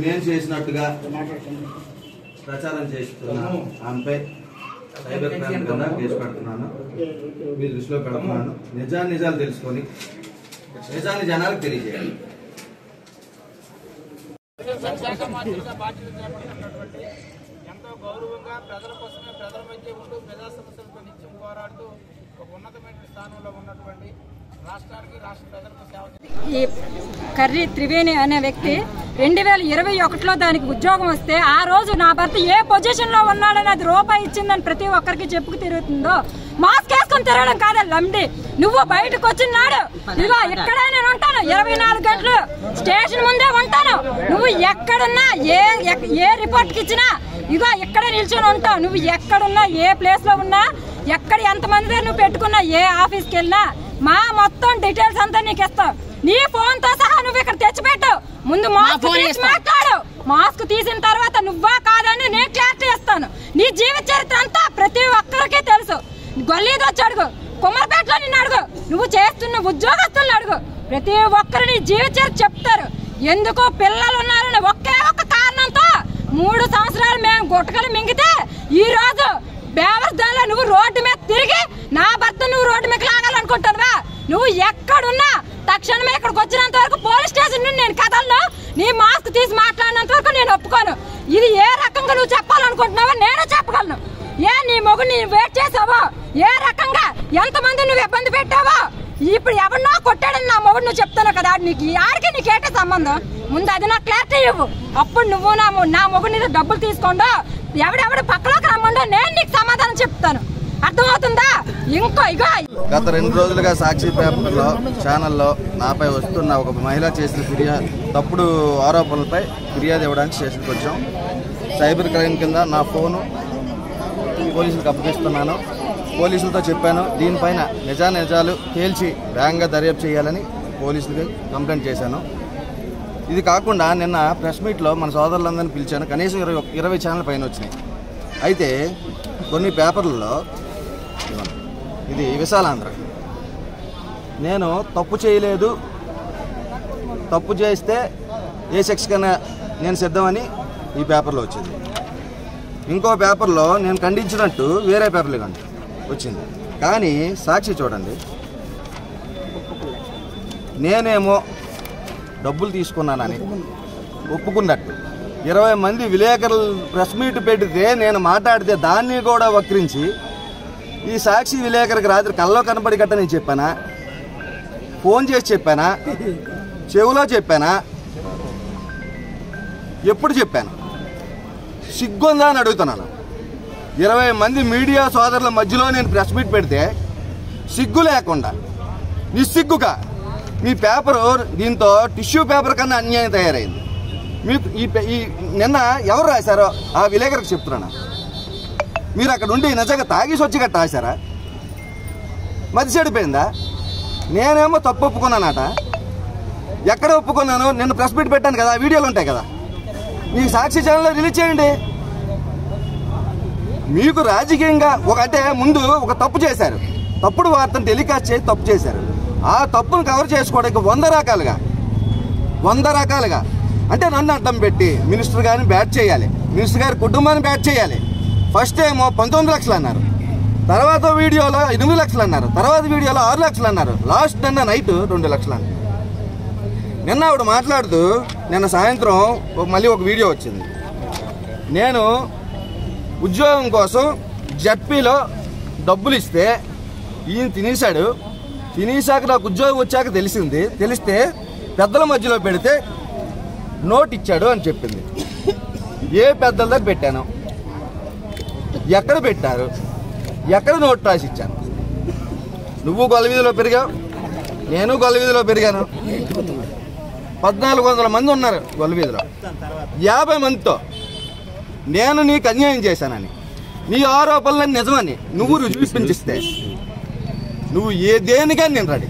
నేను చేసినట్టుగా ప్రచారం చేస్తున్నాను. ఆమెపై సైబర్ క్రైమ్ కింద కేసు పెడుతున్నాను. మీ దృష్టిలో పెడుతున్నాను. నిజాలు తెలుసుకొని నిజాన్ని జనాలకు తెలియజేయాలి. ఎంతో గౌరవంగా ప్రజల కోసమే ప్రజల మధ్య ఉంటూ ప్రజా సమస్యలతో నిత్యం పోరాడుతూ ఒక ఉన్నతమైన స్థానంలో ఉన్నటువంటి రాష్ట్రానికి రాష్ట్ర ప్రజలకు సేవ ఈ కర్రీ త్రివేణి అనే వ్యక్తి 2021లో దానికి ఉద్యోగం వస్తే ఆ రోజు నా భర్త ఏ పొజిషన్ లో ఉన్నాడని అది రూపాయి ఇచ్చిందని ప్రతి ఒక్కరికి చెప్పుకు తిరుగుతుందో మాస్క్ వేసుకొని తిరగడం కాదా లండి. నువ్వు బయటకు వచ్చినాడు ఇదిగో ఇక్కడే నేను ఉంటాను 24 గంటలు స్టేషన్ ముందే ఉంటాను. నువ్వు ఎక్కడున్నా ఏ రిపోర్ట్కి ఇచ్చినా ఇదిగో ఇక్కడే నిల్చొని ఉంటావు. నువ్వు ఎక్కడున్నా ఏ ప్లేస్ లో ఉన్నా ఎక్కడ ఎంతమంది నువ్వు పెట్టుకున్నా ఏ ఆఫీస్కి వెళ్ళినా మా మొత్తం డీటెయిల్స్ అంతా నీకు ఇస్తావు. నీ ఫోన్ తో సహా నువ్వు ఇక్కడ తెచ్చిపెట్టు. ముందు మాస్క్ తీసి మాట్లాడు. మాస్క్ తీసిన తర్వాత నువ్వా కాదని నేను క్లారిటీ ఇస్తాను. నీ జీవిత చరిత్ర అంతా ప్రతి ఒక్కరికి తెలుసు. గొల్లీది వచ్చి అడుగు, కుమ్మరిపేటలో నిన్ను అడుగు, నువ్వు చేస్తున్న ఉద్యోగస్తులను అడుగు. ప్రతి ఒక్కరు నీ జీవిత చరిత్ర చెప్తారు. ఎందుకు పిల్లలు ఉన్నారని ఒకే ఒక్క కారణంతో 3 సంవత్సరాలు మేము గుట్టకలు మింగితే ఈ రోజు బేవర్దాలో నువ్వు రోడ్డు మీద తిరిగి నా భర్త నువ్వు రోడ్డు మీద లాగాలనుకుంటావా? నువ్వు ఎక్కడున్నా తక్షణమే ఇక్కడికి వచ్చినంత వరకు పోలీస్ స్టేషన్ నుండి నేను కథల్లో నీ మాస్క్ తీసి మాట్లాడినంత వరకు నేను ఒప్పుకోను. ఇది ఏ రకంగా నువ్వు చెప్పాలనుకుంటున్నావో నేను చెప్పగలను. నీ మొగుడిని వెయిట్ చేసావో ఏ రకంగా ఎంతమంది నువ్వు ఇబ్బంది పెట్టావో ఇప్పుడు ఎవరినో కొట్టాడని నా మొగుడు నువ్వు చెప్తాను కదా. నీకు ఆడికి నీకేంటే సంబంధం? ముందు అది నాకు క్లారిటీ ఇవ్వు. అప్పుడు నువ్వు నా మొగుడిని డబ్బులు తీసుకోండు ఎవడెవడు పక్కలోకి రమ్మండో నేను నీకు సమాధానం చెప్తాను. అర్థమవుతుందా? ఇంకో ఇగో గత 2 రోజులుగా సాక్షి పేపర్లో ఛానల్లో నాపై వస్తున్న ఒక మహిళ చేసిన తప్పుడు ఆరోపణలపై ఫిర్యాదు ఇవ్వడానికి స్టేషన్కి వచ్చాం. సైబర్ క్రైమ్ కింద నా ఫోను పోలీసులకు అప్పగిస్తున్నాను. పోలీసులతో చెప్పాను దీనిపైన నిజాలు తేల్చి వేగంగా దర్యాప్తు చేయాలని పోలీసులకి కంప్లైంట్ చేశాను. ఇది కాకుండా నిన్న ప్రెస్ మీట్లో మన సోదరులందరినీ పిలిచాను. కనీసం 20 ఛానల్ పైన వచ్చినాయి. అయితే కొన్ని పేపర్లలో ఇది విశాలాంధ్ర నేను తప్పు చేయలేదు, తప్పు చేస్తే ఏ శిక్ష కన్నా నేను సిద్ధమని ఈ పేపర్లో వచ్చింది. ఇంకో పేపర్లో నేను ఖండించినట్టు వేరే పేపర్లు కంటే వచ్చింది. కానీ సాక్షి చూడండి, నేనేమో డబ్బులు తీసుకున్నానని ఒప్పుకున్నట్టు 20 మంది విలేకరులు ప్రెస్ మీట్ పెడితే నేను మాట్లాడితే దాన్ని కూడా వక్రించి ఈ సాక్షి విలేకరికి రాత్రి కల్లో కనపడి గట్ట నేను చెప్పానా, ఫోన్ చేసి చెప్పానా, చెవులో చెప్పానా, ఎప్పుడు చెప్పాను? సిగ్గుందా అని అడుగుతున్నాను. 20 మంది మీడియా సోదరుల మధ్యలో నేను ప్రెస్ మీట్ పెడితే సిగ్గు లేకుండా నిస్సిగ్గుగా మీ పేపరు దీంతో టిష్యూ పేపర్ కన్నా అన్యాయం తయారైంది. మీ నిన్న ఎవరు రాశారో ఆ విలేకరికి చెప్తున్నాను. మీరు అక్కడ ఉండి నిజంగా తాగేసి వచ్చి గట్ట రాశారా? మతి చెడిపోయిందా? నేనేమో తప్పు ఒప్పుకున్నానట. ఎక్కడ ఒప్పుకున్నాను? నిన్న ప్రెస్ మీట్ పెట్టాను కదా, వీడియోలు ఉంటాయి కదా, మీ సాక్షి ఛానల్లో రిలీజ్ చేయండి. మీకు రాజకీయంగా అంటే ముందు ఒక తప్పు చేశారు, తప్పుడు వార్తను టెలికాస్ట్ చేసి తప్పు చేశారు. ఆ తప్పును కవర్ చేసుకోవడానికి 100 రకాలుగా అంటే నన్ను అడ్డం పెట్టి మినిస్టర్ గారిని బ్యాట్ చేయాలి, మినిస్టర్ గారి కుటుంబాన్ని బ్యాట్ చేయాలి. ఫస్ట్ ఏమో 19 లక్షలు అన్నారు, తర్వాత వీడియోలో 8 లక్షలు అన్నారు, తర్వాత వీడియోలో 6 లక్షలు అన్నారు, లాస్ట్ నిన్న నైట్ 2 లక్షలు అన్నారు. నిన్న ఆవిడ మాట్లాడుతూ నిన్న సాయంత్రం మళ్ళీ ఒక వీడియో వచ్చింది. నేను ఉద్యోగం కోసం జడ్పీలో డబ్బులు ఇస్తే ఈయన తినేశాక నాకు ఉద్యోగం వచ్చాక తెలిస్తే పెద్దల మధ్యలో పెడితే నోట్ ఇచ్చాడు అని చెప్పింది. ఏ పెద్దల దగ్గర పెట్టాను, ఎక్కడ పెట్టారు, ఎక్కడ నోట్ రాసి ఇచ్చాను? నువ్వు గొల్లవీధిలో పెరిగావు, నేను గొల్లవీధిలో పెరిగాను. 1400 మంది ఉన్నారు గొల్లవీధిలో. 50 మందితో నేను నీకు అన్యాయం చేశానని, నీ ఆరోపణలని నిజమని నువ్వు రుజువు చూపించిస్తే నువ్వు దేనికని నేను రెడీ.